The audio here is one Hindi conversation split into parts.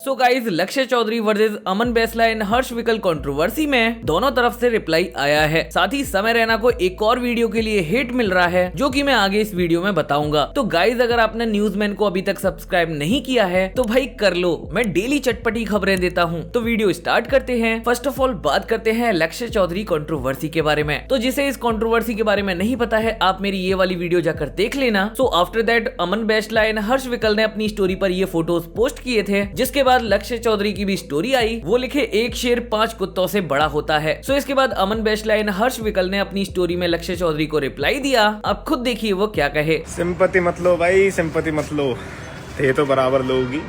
So guys Lakshya Chaudhary versus Aman Baisla and Harsh Vikal controversy में दोनों तरफ से रिप्लाई आया है। साथ ही समय रैना को एक और वीडियो के लिए हिट मिल रहा है जो कि मैं आगे इस वीडियो में बताऊंगा। तो गाइज अगर आपने न्यूज़मैन को अभी तक सब्सक्राइब नहीं किया है तो भाई कर लो, मैं डेली चटपटी खबरें देता हूँ। तो वीडियो स्टार्ट करते हैं। फर्स्ट ऑफ ऑल बात करते हैं लक्ष्य चौधरी कंट्रोवर्सी के बारे में। तो जिसे इस कंट्रोवर्सी के बारे में नहीं पता है आप मेरी ये वाली वीडियो जाकर देख लेना। So after that Aman Baisla and Harsh Vikal ने अपनी स्टोरी पर ये फोटोज पोस्ट किए थे, जिसके बाद लक्ष्य चौधरी की भी स्टोरी आई। वो लिखे एक शेर 5 कुत्तों से बड़ा होता है। सो इसके बाद अमन बैसला एंड हर्ष विकल ने अपनी स्टोरी में लक्ष्य चौधरी को रिप्लाई दिया। अब खुद देखिए वो क्या कहे। सिंपैथी मत लो भाई, सिंपैथी मत लो, थे तो बराबर लोगी,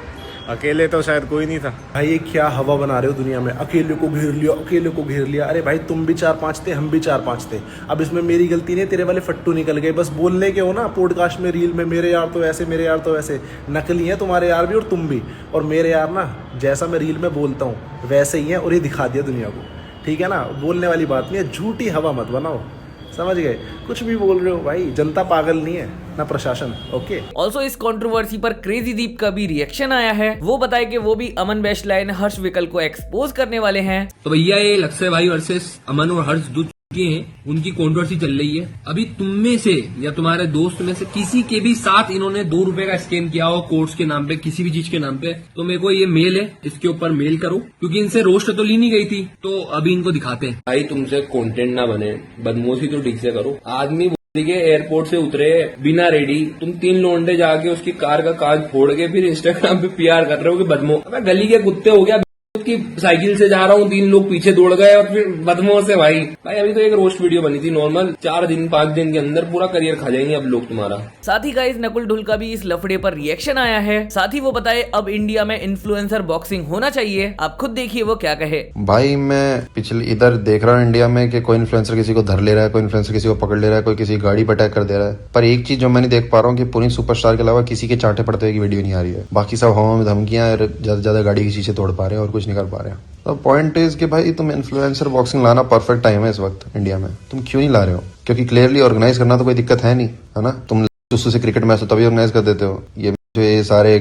अकेले तो शायद कोई नहीं था। भाई ये क्या हवा बना रहे हो दुनिया में, अकेले को घेर लिया, अकेले को घेर लिया। अरे भाई तुम भी 4-5 थे, हम भी 4-5 थे। अब इसमें मेरी गलती नहीं, तेरे वाले फट्टू निकल गए। बस बोलने के हो ना पॉडकास्ट में, रील में, मेरे यार तो ऐसे, मेरे यार तो ऐसे। नकली हैं तुम्हारे यार भी और तुम भी। और मेरे यार ना जैसा मैं रील में बोलता हूँ वैसे ही है, और ये दिखा दिया दुनिया को। ठीक है ना, बोलने वाली बात नहीं है, झूठी हवा मत बनाओ, समझ गए। कुछ भी बोल रहे हो भाई, जनता पागल नहीं है ना प्रशासन। ओके। ऑल्सो इस कंट्रोवर्सी पर क्रेजी दीप का भी रिएक्शन आया है। वो बताए कि वो भी अमन बैसला एंड हर्ष विकल को एक्सपोज करने वाले हैं। तो भैया ये लक्ष्य भाई वर्सेस अमन और हर्ष जो चुके हैं उनकी कंट्रोवर्सी चल रही है। अभी तुम में से या तुम्हारे दोस्त में से किसी के भी साथ इन्होंने 2 रुपए का स्कैम किया हो कोर्स के नाम पे, किसी भी चीज के नाम पे, तो मेरे को ये मेल है, इसके ऊपर मेल करो, क्योंकि इनसे रोस्ट तो ली नहीं गई थी। तो अभी इनको दिखाते हैं। भाई तुमसे कंटेंट ना बने, बदमाशी तो ठीक से करो। आदमी के एयरपोर्ट से उतरे बिना रेडी, तुम 3 लोंडे जाके उसकी कार का कांच फोड़ के फिर इंस्टाग्राम पे पीआर कर रहे हो कि बदमो। मैं गली के कुत्ते हो गया की साइकिल से जा रहा हूँ, 3 लोग पीछे दौड़ गए और फिर बदमो से भाई अभी तो एक रोस्ट वीडियो बनी थी नॉर्मल, 4 दिन 5 दिन के अंदर पूरा करियर खा जाएंगे अब लोग तुम्हारा। साथ ही गाइस नकुल ढुल का भी इस लफड़े पर रिएक्शन आया है। साथ ही वो बताए अब इंडिया में इन्फ्लुएंसर बॉक्सिंग होना चाहिए। आप खुद देखिए वो क्या कहे। भाई मैं पिछले इधर देख रहा हूँ इंडिया में कि कोई इन्फ्लुएंसर किसी को धर ले रहा है, कोई इन्फ्लुएंसर किसी को पकड़ ले रहा है, कोई किसी की गाड़ी पर अटैक कर दे रहा है। पर एक चीज जो मैं नहीं देख पा रहा हूँ कि पूरी सुपरस्टार के अलावा किसी के चांटे पड़ते हुए की वीडियो नहीं आ रही है। बाकी सब हवा में धमकियां, ज्यादा ज्यादा गाड़ी की शीशे तोड़ पा रहे हैं और कुछ नहीं कर पा रहे हैं। तो पॉइंट इज कि भाई तुम इन्फ्लुएंसर बॉक्सिंग लाना परफेक्ट टाइम है इस वक्त इंडिया में। तुम क्यों नहीं ला रहे हो? क्योंकि क्लियरली ऑर्गेनाइज करना तो कोई दिक्कत है नहीं, है ना। तुम से क्रिकेट मैच तो तभी ऑर्गेनाइज कर देते हो। ये सारे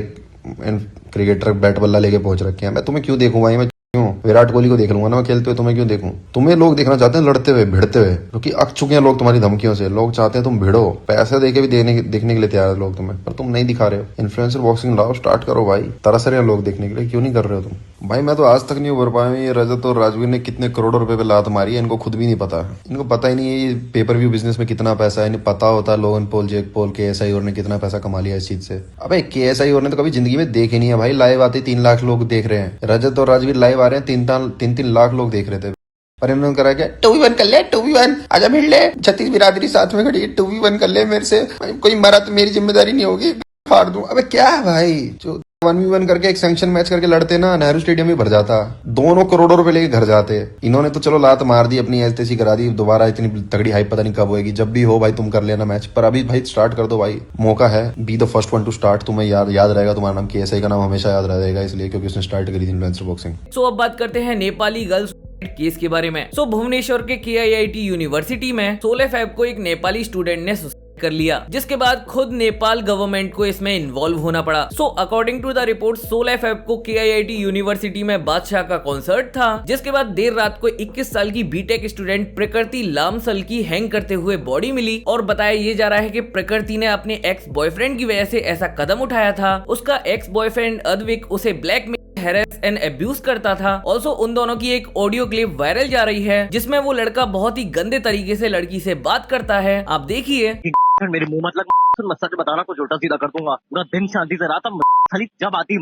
क्रिकेटर बैट बल्ला लेके पहुंच रखे हैं। मैं तुम्हें क्यों देखूं भाई? मैं क्यों विराट कोहली को देख लूंगा ना मैं खेलते हुए, तुम्हें क्यों देखूं? तुम्हें लोग देखना चाहते हैं लड़ते हुए, भिड़ते हुए, क्योंकि अक चुके हैं लोग तुम्हारी धमकियों से। लोग चाहते हैं तुम भिड़ो, पैसे देके भी देखने के लिए तैयार है लोग तुम्हें, पर तुम नहीं दिखा रहे हो। इन्फ्लुएंसर बॉक्सिंग लाओ, स्टार्ट करो भाई। तरस रहे हैं लोग देखने के लिए, क्यों नहीं कर रहे हो तुम? भाई मैं तो आज तक नहीं उभर पाया। ये रजत और राजवीर ने कितने करोड़ों रुपए पे लात मारी है, इनको खुद भी नहीं पता है। इनको पता ही नहीं है ये पेपर व्यू बिजनेस में कितना पैसा है। इन्हें पता होता है लोगन पोल, जेक पोल, KSI और ने कितना पैसा कमा लिया इस चीज से। अबे KSI और ने तो कभी जिंदगी में देखे नहीं है भाई। लाइव आते 3 लाख लोग देख रहे हैं। रजत और राजवीर लाइव आ रहे हैं, 3 लाख लोग देख रहे थे। पर इन्होंने करा क्या? 2v1 कर ले, 2v1 आजा भिड़ ले। 36 बिरादरी साथ में खड़ी है, 2v1 कर ले मेरे से। कोई मरा तो मेरी जिम्मेदारी नहीं होगी, फाड़ दूं। अबे क्या है भाई, जो 1v1 करके एक सैंक्शन मैच करके लड़ते ना, नेहरू स्टेडियम में भर जाता, दोनों करोड़ों रुपए लेके घर जाते। इन्होंने तो चलो लात मार दी, अपनी ऐसी तैसी करा दी। दोबारा इतनी तगड़ी हाइप पता नहीं कब होगी। जब भी हो भाई तुम कर लेना मैच, पर अभी भाई स्टार्ट कर दो भाई, मौका है। Be the first one two start. तुम्हें याद रहेगा, तुम्हारा नाम KSI का नाम हमेशा याद रहेगा, इसलिए क्योंकि उसने स्टार्ट करी थी इन्फ्लुएंसर बॉक्सिंग। सो अब बात करते हैं नेपाली गर्ल्स केस के बारे में। सो भुवनेश्वर के KIIT यूनिवर्सिटी में 16 फेब को एक नेपाली स्टूडेंट ने कर लिया, जिसके बाद खुद नेपाल गवर्नमेंट को इसमें इन्वॉल्व होना पड़ा। So according to the report 16 Feb को KIIT यूनिवर्सिटी में बादशाह का कॉन्सर्ट था, जिसके बाद देर रात को 21 साल की बीटेक स्टूडेंट प्रकृति लामसल की हैंग करते हुए बॉडी मिली। और बताया ये जा रहा है कि प्रकृति ने अपने एक्स बॉयफ्रेंड की वजह से ऐसा कदम उठाया था। उसका एक्स बॉयफ्रेंड अद्विक उसे ब्लैकमेल, हैरेस एंड अब्यूज करता था। ऑल्सो उन दोनों की एक ऑडियो क्लिप वायरल जा रही है, जिसमें वो लड़का बहुत ही गंदे तरीके से लड़की से बात करता है। आप देखिए। मेरे मुंह मत लग, मैं सच बताना कुछ उल्टा सीधा कर दूंगा। पूरा दिन शांति से रहा था, खाली जब आती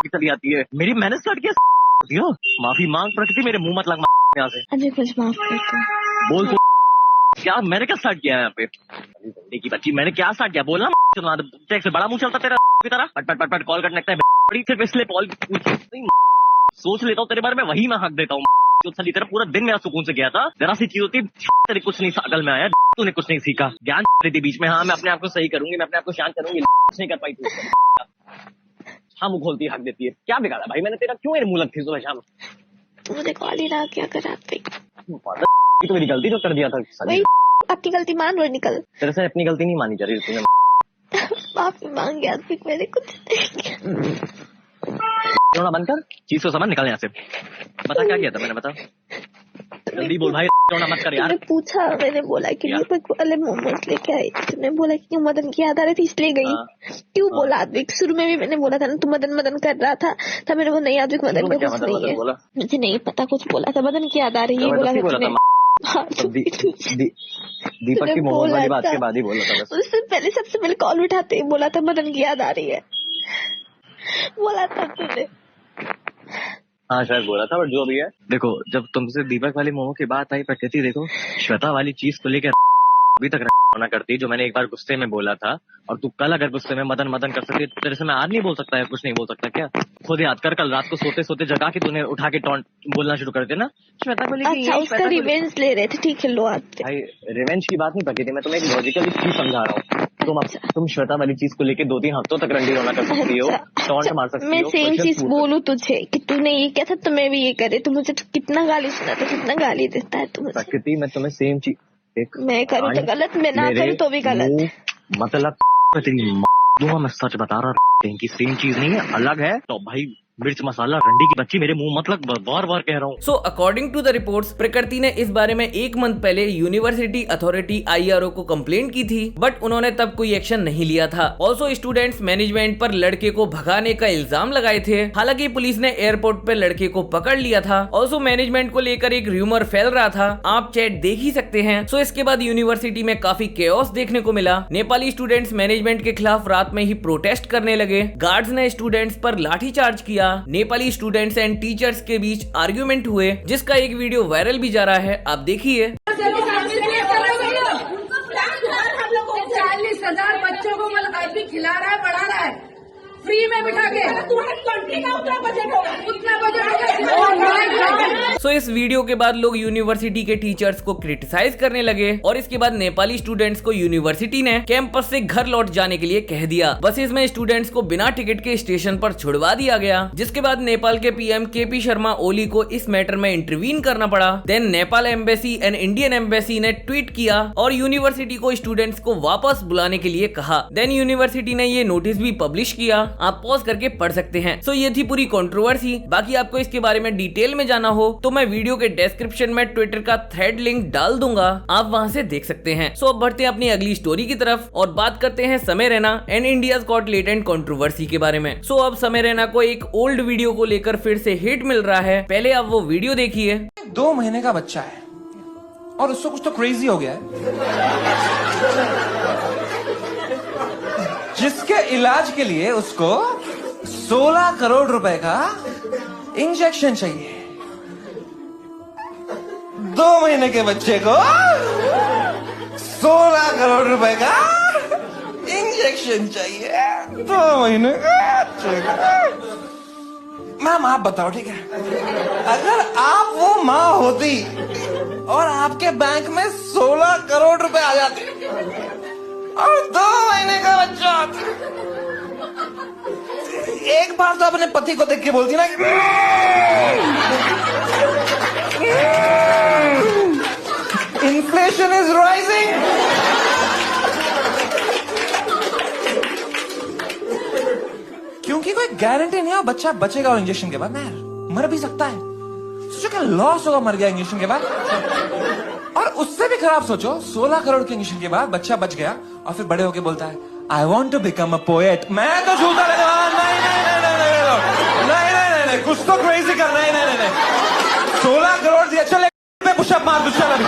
चली आती है। मेरी मैंने स्टार्ट किया, माफी मांग प्रकृति, मेरे मुंह मत लग यहाँ से। अजय कुछ माफ कर दो। बोल क्या मैंने क्या स्टार्ट किया है यहाँ पे? की बच्ची मैंने क्या स्टार्ट किया? बोलना से बड़ा मुंह चलता तेरा की तरह, पट पट पट पट कॉल करने लगता है बड़ी, सिर्फ इसलिए कॉल सोच लेता हूँ तेरे बारे में, वही मैं हक देता हूँ। तेरा पूरा दिन मेरा सुकून से गया था। जरा सी चीज होती तेरे कुछ नहीं अकल में आया, तूने कुछ नहीं सीखा, ज्ञान देती बीच में। हाँ मैं अपने आप को सही करूंगी, मैं अपने आप को शांत करूंगी, कुछ नहीं कर पाई तू। हाँ मुंह खोलती हक देती है। क्या बिगाड़ा भाई मैंने तेरा? क्यों मेरे मुंह लगती सुबह शाम? मुझे कॉल ही रहा, क्या करा तो मेरी गलती जो कर दिया था। अपनी गलती मान लो, निकल। तेरे से अपनी गलती नहीं मानी जा रही तूने। माफी मांग गया, मैंने कुछ रोना बंद कर, चीज को समझ, निकल यहाँ से। बता क्या किया था मैंने, बता जल्दी बोल भाई, रोना मत कर यार। तूने पूछा, मैंने बोला कि दीपक वाले मोमोज लेके आई। तूने बोला कि मदन की याद आ रही थी इसलिए गई। क्यों बोला आद्विक? शुरू में भी मैंने बोला था ना, तू मदन मदन कर रहा था, तब मेरे को नहीं आद्विक मदन का कुछ नहीं है, मुझे नहीं पता, कुछ बोला था मदन की याद आ रही है, बोला था। दीपक की मोमोज वाली बात के बाद ही बोला था। उससे पहले, सबसे पहले कॉल उठाते ही बोला था मदन की याद आ रही है, बोला था तूने। हाँ शायद बोला था, बट जो भी है देखो, जब तुमसे दीपक वाली मोमो की बात आई, प्रकृति देखो श्वेता वाली चीज को लेकर अभी तक होना करती, जो मैंने एक बार गुस्से में बोला था, और तू कल अगर गुस्से में मदन मदन कर सकती तो तेरे से मैं आज नहीं बोल सकता है, कुछ नहीं बोल सकता क्या? खुद याद कर, कल रात को सोते सोते जगा के तूने उठा के टॉन्ट बोलना शुरू कर देना श्वेता को लेकर। अच्छा, उसका रिवेंज ले रहे थे, ठीक है लो आते। भाई रिवेंज की बात नहीं प्रकृति, मैं तुम्हें एक लॉजिकल चीज समझा रहा हूँ। तुम श्वेता वाली चीज को लेके 2-3 हफ्तों तक रंडी रोना कर सकती हो, टॉन्ट मार सकती हो। मैं सेम चीज बोलूं तुझे कि तूने ये क्या था तो मैं भी ये करे, तो मुझे तो कितना गाली सुना था, कितना गाली देता है तू मुझे। प्रकृति मैं तुम्हें सेम चीज, मैं करूँ तो गलत, मैं ना करूँ तो भी गलत, मतलब दूंगा, मैं सच बता रहा हूँ कि सेम चीज नहीं है, अलग है। तो भाई मिर्च मसाला रंडी की बच्ची, मेरे मुंह मतलब बार बार कह रहा हूँ। So according to the reports, Prakriti ने इस बारे में 1 मंथ पहले यूनिवर्सिटी अथॉरिटी IRO को कंप्लेंट की थी, बट उन्होंने तब कोई एक्शन नहीं लिया था। ऑल्सो स्टूडेंट्स मैनेजमेंट पर लड़के को भगाने का इल्जाम लगाए थे। हालांकि पुलिस ने एयरपोर्ट पे लड़के को पकड़ लिया था। ऑल्सो मैनेजमेंट को लेकर एक र्यूमर फैल रहा था, आप चैट देख ही सकते हैं। सो इसके बाद यूनिवर्सिटी में काफी केओस देखने को मिला। नेपाली स्टूडेंट्स मैनेजमेंट के खिलाफ रात में ही प्रोटेस्ट करने लगे। गार्ड्स ने स्टूडेंट्स पर लाठीचार्ज किया। नेपाली स्टूडेंट्स एंड टीचर्स के बीच आर्ग्यूमेंट हुए, जिसका एक वीडियो वायरल भी जा रहा है, आप देखिए। 40,000 बच्चों को मतलब खिला रहा है, पढ़ा रहा है फ्री में बिठा के। उतना बजट होगा। सो इस वीडियो के बाद लोग यूनिवर्सिटी के टीचर्स को क्रिटिसाइज करने लगे, और इसके बाद नेपाली स्टूडेंट्स को यूनिवर्सिटी ने कैंपस से घर लौट जाने के लिए कह दिया। बसेस में स्टूडेंट्स को बिना टिकट के स्टेशन पर छुड़वा दिया गया, जिसके बाद नेपाल के PM KP शर्मा ओली को इस मैटर में इंटरवीन करना पड़ा। Then Nepal embassy and Indian embassy ने ट्वीट किया और यूनिवर्सिटी को स्टूडेंट्स को वापस बुलाने के लिए कहा। देन यूनिवर्सिटी ने ये नोटिस भी पब्लिश किया, आप पॉज करके पढ़ सकते हैं। सो ये थी पूरी कंट्रोवर्सी। बाकी आपको इसके बारे में डिटेल में जाना हो तो मैं वीडियो के डिस्क्रिप्शन में ट्विटर का थ्रेड लिंक डाल दूंगा, आप वहां से देख सकते हैं। सो अब बढ़ते हैं अपनी अगली स्टोरी की तरफ और बात करते हैं समय Raina and India's got latent controversy के बारे में। सो अब समय रैना को एक ओल्ड वीडियो को लेकर फिर से हिट मिल रहा है, पहले आप वो वीडियो देखिए। 2 महीने का बच्चा है और उसको कुछ तो क्रेजी हो गया है, जिसके इलाज के लिए उसको 16 करोड़ रुपए का इंजेक्शन चाहिए। 2 महीने के बच्चे को 16 करोड़ रुपए का इंजेक्शन चाहिए। 2 महीने का बच्चे को। मैम आप बताओ, ठीक है, अगर आप वो माँ होती और आपके बैंक में 16 करोड़ रुपए आ जाते और 2 महीने का बच्चा, एक बार तो अपने पति को देख के बोलती ना कि इन्फ्लेशन इज राइजिंग। क्योंकि कोई गारंटी नहीं है बच्चा बचेगा और इंजेक्शन के बाद ना मर भी सकता है। सोचो क्या लॉस होगा मर गया इंजेक्शन के बाद। और उससे भी खराब सोचो, 16 करोड़ के इंजेक्शन के बाद बच्चा बच गया और फिर बड़े होके बोलता है I want to become a poet. मैं तो झूठा लगा, नहीं, कुछ तो क्रेजी करना है। नहीं 16 करोड़ दिया, चले पुशअप मार दूसरा अभी।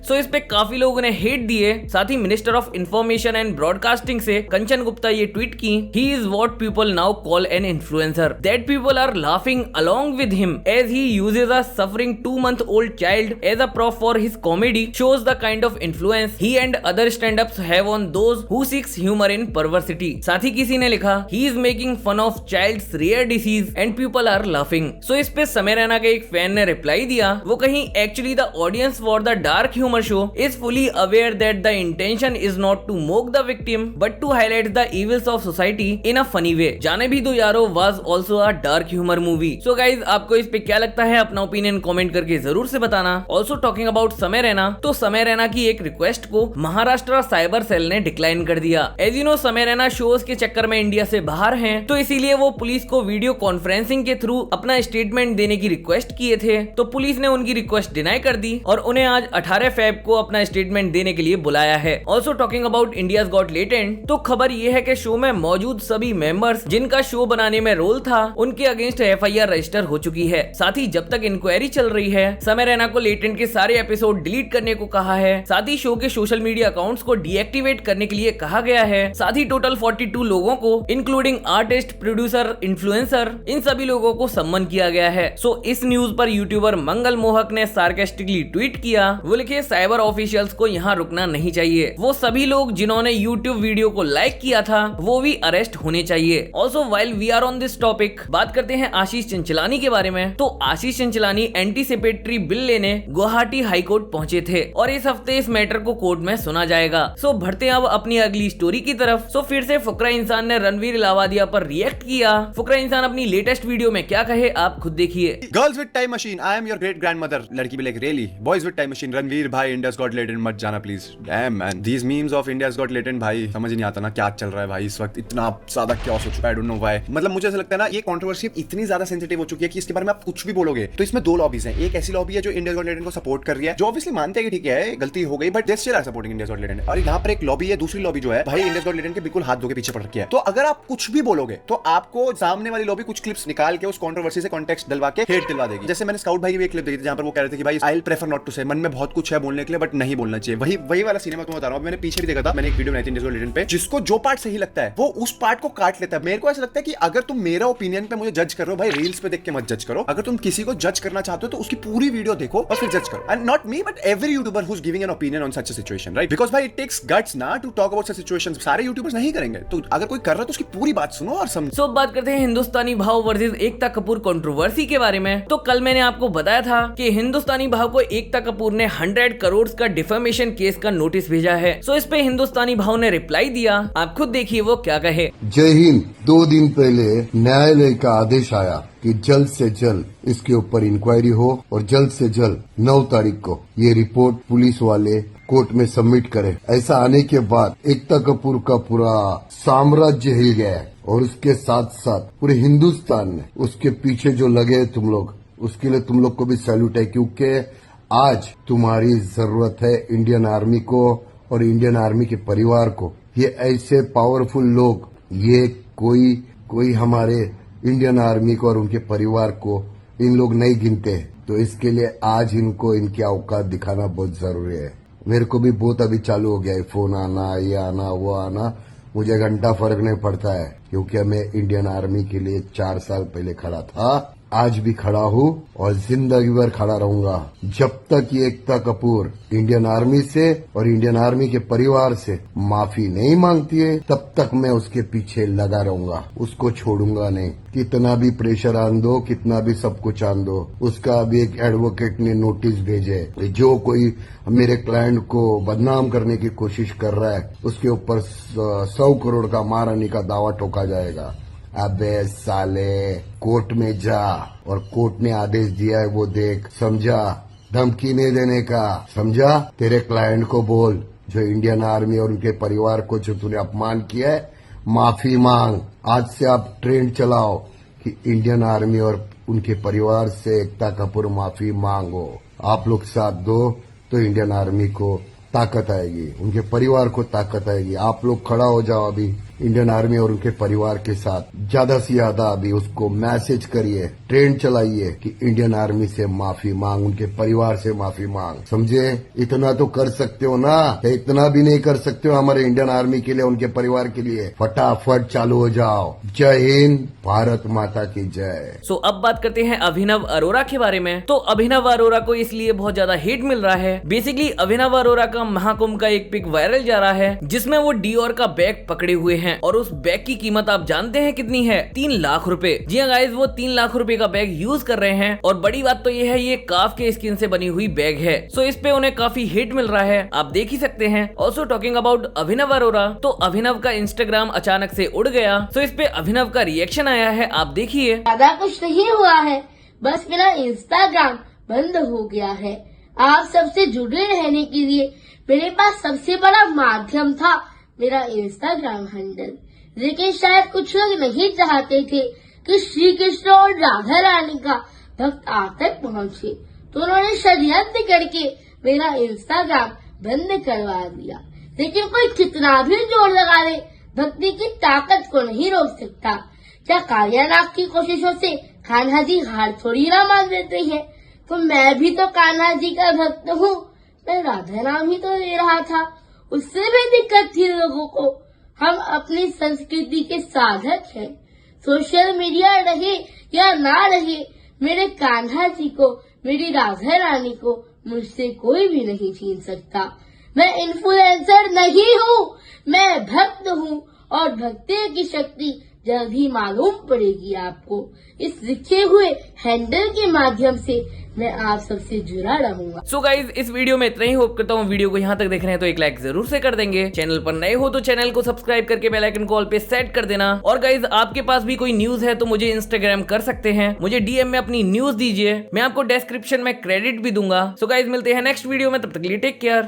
सो इस पे काफी लोगों ने हेट दिए। साथ ही minister of information and broadcasting से कंचन गुप्ता ये ट्वीट की, he is what people now call an influencer, that people are laughing along with him as he uses a suffering 2 month old child as a prop for his comedy, shows the kind of influence he and other stand-ups have on those who seeks humor in perversity। साथ ही किसी ने लिखा, he is making fun of child's rare disease and people are laughing। सो इस पे समय रैना के एक फैन ने रिप्लाई दिया, वो कहीं actually the audience for the dark humour show is fully aware that the intention is not to mock the victim but to highlight the evils of society in a funny way. Jaane Bhi Do Yaaro was also a dark humour movie. So guys आपको इस पे क्या लगता है, अपना ओपिनियन कमेंट करके जरूर से बताना। ऑल्सो टॉकिंग अबाउट समय रैना, तो समय रैना की एक रिक्वेस्ट को महाराष्ट्र साइबर सेल ने डिक्लाइन कर दिया। एज यू नो समय रैना शोज के चक्कर में इंडिया से बाहर हैं, तो इसीलिए वो पुलिस को वीडियो कॉन्फ्रेंसिंग के थ्रू अपना स्टेटमेंट देने की रिक्वेस्ट किए थे, तो पुलिस ने उनकी रिक्वेस्ट डिनाई कर दी और उन्हें आज 18 फेब को अपना स्टेटमेंट देने के लिए बुलाया है। Also talking about India's got talent, तो खबर ये है कि शो में मौजूद सभी मेंबर्स जिनका शो बनाने में रोल था उनके अगेंस्ट FIR रजिस्टर हो चुकी है। साथ ही जब तक इंक्वायरी चल रही है, समय रैना को लेटेंट के सारे एपिसोड डिलीट करने को कहा है। साथ ही शो के सोशल मीडिया अकाउंट्स को डीएक्टिवेट करने के लिए कहा गया है। साथ ही टोटल 42 लोगों को इंक्लूडिंग आर्टिस्ट, प्रोड्यूसर, इन्फ्लुएंसर, इन सभी लोगों को सम्मन किया गया है। सो इस न्यूज पर यूट्यूबर मंगल मोहक ने सार्केस्टिकली ट्वीट किया, वो लिखे साइबर ऑफिशियल्स को यहाँ रुकना नहीं चाहिए, वो सभी लोग जिन्होंने यूट्यूब वीडियो को लाइक किया था वो भी अरेस्ट होने चाहिए। Also while we are on this topic, बात करते हैं आशीष चंचलानी के बारे में। तो आशीष चंचलानी एंटीसिपेटरी बिल लेने गुवाहाटी हाई कोर्ट पहुंचे थे और इस हफ्ते इस मैटर को कोर्ट में सुना जाएगा। सो बढ़ते अब अपनी अगली स्टोरी की तरफ। सो फिर से फुकरा इंसान ने रणवीर इलाहाबादिया पर रिएक्ट किया। फुकरा इंसान अपनी लेटेस्ट वीडियो में क्या कहे आप खुद देखिए। Girls with time machine, I am your great grandmother. लड़की भी like really. Boys with time machine, Ranveer भाई इंडियाज गॉट टैलेंट मत जाना please. Damn man, these memes of India's got talent भाई समझ नहीं आता ना क्या चल रहा है भाई इस वक्त। इतना ज्यादा क्योस हो चुका है, आई डोंट नो व्हाई। मतलब मुझे ऐसा लगता है ना ये कंट्रोवर्सी इतनी ज्यादा सेंसिटिव हो चुकी है कि इसके बारे में आप कुछ भी बोलोगे तो इसमें दो लॉबीज हैं। एक ऐसी लॉबी है जो इंडियाज गॉट टैलेंट को सपोर्ट कर रही है, जो ऑब्वियसली मानते हैं कि ठीक है गलती हो गई but they still are supporting India's got talent. और यहाँ पर एक लॉबी है, दूसरी लॉबी जो है भाई इंडियाज गॉट टैलेंट के बिल्कुल हाथ धो के पीछे पड़ रखी है। तो अगर आप कुछ भी बोलोगे तो आपको सामने वाली लॉबी कुछ क्लिप्स निकाल के उस कंट्रोवर्सी से कॉन्टेक्स्ट डलवा के हेट दिलवा देगी। जैसे मैंने स्काउट भाई की भी एक क्लिप देखी थी जहां पर वो कह रहे थे कि भाई I will prefer not to say, मन में बहुत कुछ है बोलने के लिए बट नहीं बोलना चाहिए। वही वाला सीन मैं तुम्हें बता रहा हूं। मैंने पीछे भी देखा था, मैंने एक वीडियो बनाई थी इंडियाज गॉट टैलेंट पे, जिसको जो पार्ट सही लगता है वो उस पार्ट को काट लेता है। मेरे को ऐसा लगता है कि अगर तुम मेरा ओपिनियन पे मुझे जज कर रहे हो भाई, रील्स पे देख के मत जज करो। अगर तुम किसी को जज करना चाहते हो तो उसकी पूरी वीडियो देखो और फिर जज करो। And not me but every YouTuber who is giving an opinion on such a situation, right? Because भाई इट टेक्स गट्स ना to talk about such situations. सारे यूट्यूबर्स नहीं करेंगे, तो अगर कोई कर रहा है तो उसकी पूरी बात सुनो और समझो। सो बात करते हैं हिंदुस्तानी भाव वर्सेस एकता कपूर कंट्रोवर्सी के बारे में। तो कल मैंने आपको बताया था कि हिंदुस्तानी भाव को एकता कपूर ने 100 करोड़ का डिफेमेशन केस का नोटिस भेजा है। सो इस पे हिंदुस्तानी भाव ने रिप्लाई दिया, आप खुद देखिए वो क्या कहे। जय हिंद। 2 दिन पहले न्यायालय का आदेश आया कि जल्द से जल्द इसके ऊपर इंक्वायरी हो और जल्द से जल्द 9 तारीख को ये रिपोर्ट पुलिस वाले कोर्ट में सबमिट करें। ऐसा आने के बाद एकता कपूर का पूरा साम्राज्य हिल गया है और उसके साथ साथ पूरे हिंदुस्तान में उसके पीछे जो लगे तुम लोग, उसके लिए तुम लोग को भी सैल्यूट है, क्योंकि आज तुम्हारी जरूरत है इंडियन आर्मी को और इंडियन आर्मी के परिवार को। ये ऐसे पावरफुल लोग, ये कोई हमारे इंडियन आर्मी को और उनके परिवार को इन लोग नहीं गिनते, तो इसके लिए आज इनको इनकी औकात दिखाना बहुत जरूरी है। मेरे को भी बहुत अभी चालू हो गया है फोन आना, ये आना, वो आना, मुझे घंटा फर्क नहीं पड़ता है, क्योंकि मैं इंडियन आर्मी के लिए 4 साल पहले खड़ा था, आज भी खड़ा हूँ और जिंदगी भर खड़ा रहूंगा। जब तक ये एकता कपूर इंडियन आर्मी से और इंडियन आर्मी के परिवार से माफी नहीं मांगती है, तब तक मैं उसके पीछे लगा रहूंगा, उसको छोड़ूंगा नहीं। कितना भी प्रेशर आन दो, कितना भी सब कुछ आन दो। उसका अभी एक एडवोकेट ने नोटिस भेजे, जो कोई मेरे क्लाइंट को बदनाम करने की कोशिश कर रहा है उसके ऊपर 100 करोड़ का मारने का दावा ठोका जाएगा। अबे साले, कोर्ट में जा और कोर्ट ने आदेश दिया है वो देख, समझा? धमकी नहीं देने का, समझा? तेरे क्लाइंट को बोल, जो इंडियन आर्मी और उनके परिवार को जो तूने अपमान किया है, माफी मांग। आज से आप ट्रेंड चलाओ कि इंडियन आर्मी और उनके परिवार से एकता कपूर माफी मांगो। आप लोग साथ दो तो इंडियन आर्मी को ताकत आएगी, उनके परिवार को ताकत आएगी। आप लोग खड़ा हो जाओ अभी इंडियन आर्मी और उनके परिवार के साथ, ज्यादा से ज्यादा अभी उसको मैसेज करिए, ट्रेंड चलाइए कि इंडियन आर्मी से माफी मांग, उनके परिवार से माफी मांग, समझे? इतना तो कर सकते हो ना? इतना भी नहीं कर सकते हो हमारे इंडियन आर्मी के लिए, उनके परिवार के लिए? फटाफट चालू हो जाओ। जय हिंद, भारत माता की जय। सो अब बात करते हैं अभिनव अरोरा के बारे में। तो अभिनव अरोरा को इसलिए बहुत ज्यादा हिट मिल रहा है। बेसिकली अभिनव अरोरा का महाकुंभ का एक पिक वायरल जा रहा है जिसमें वो डियोर का बैग पकड़े हुए हैं हैं और उस बैग की कीमत आप जानते हैं कितनी है? 3 लाख रुपए। जी हाँ गाइस, वो 3 लाख रुपए का बैग यूज कर रहे हैं और बड़ी बात तो ये है ये काफ के स्किन से बनी हुई बैग है। सो इस पे उन्हें काफी हिट मिल रहा है, आप देख ही सकते हैं। ऑल्सो टॉकिंग अबाउट अभिनव अरोरा, तो अभिनव का इंस्टाग्राम अचानक से उड़ गया। सो इस पे अभिनव का रिएक्शन आया है, आप देखिए। ज्यादा कुछ नहीं हुआ है, बस मेरा इंस्टाग्राम बंद हो गया है। आप सबसे जुड़े रहने के लिए मेरे पास सबसे बड़ा माध्यम था मेरा इंस्टाग्राम हैंडल, लेकिन शायद कुछ लोग नहीं चाहते थे कि श्री कृष्ण और राधा रानी का भक्त आप तक पहुंचे, तो उन्होंने षड्यंत्र करके मेरा इंस्टाग्राम बंद करवा दिया। लेकिन कोई कितना भी जोर लगा ले, भक्ति की ताकत को नहीं रोक सकता। क्या कालियानाग की कोशिशों से कान्हा जी हार थोड़ी ना मान देते हैं? तो मैं भी तो कान्हा जी का भक्त हूँ, मैं राधा नाम ही तो ले रहा था, उससे भी दिक्कत थी लोगों को। हम अपनी संस्कृति के साधक हैं। सोशल मीडिया रहे या ना रहे, मेरे कान्हा जी को, मेरी राधा रानी को मुझसे कोई भी नहीं छीन सकता। मैं इन्फ्लुएंसर नहीं हूँ, मैं भक्त हूँ और भक्ति की शक्ति जल्द ही मालूम पड़ेगी आपको। इस लिखे हुए हैंडल के माध्यम से मैं आप सबसे जुड़ा रहूंगा। सो गाइज, इस वीडियो में इतना ही। होप करता हूँ वीडियो को यहाँ तक देख रहे हैं तो एक लाइक जरूर से कर देंगे। चैनल पर नए हो तो चैनल को सब्सक्राइब करके बेल आइकन को ऑल पे सेट कर देना। और गाइज, आपके पास भी कोई न्यूज है तो मुझे इंस्टाग्राम कर सकते हैं, मुझे डीएम में अपनी न्यूज दीजिए, मैं आपको डिस्क्रिप्शन में क्रेडिट भी दूंगा। सो गाइज, मिलते हैं नेक्स्ट वीडियो में, तब तक के लिए टेक केयर।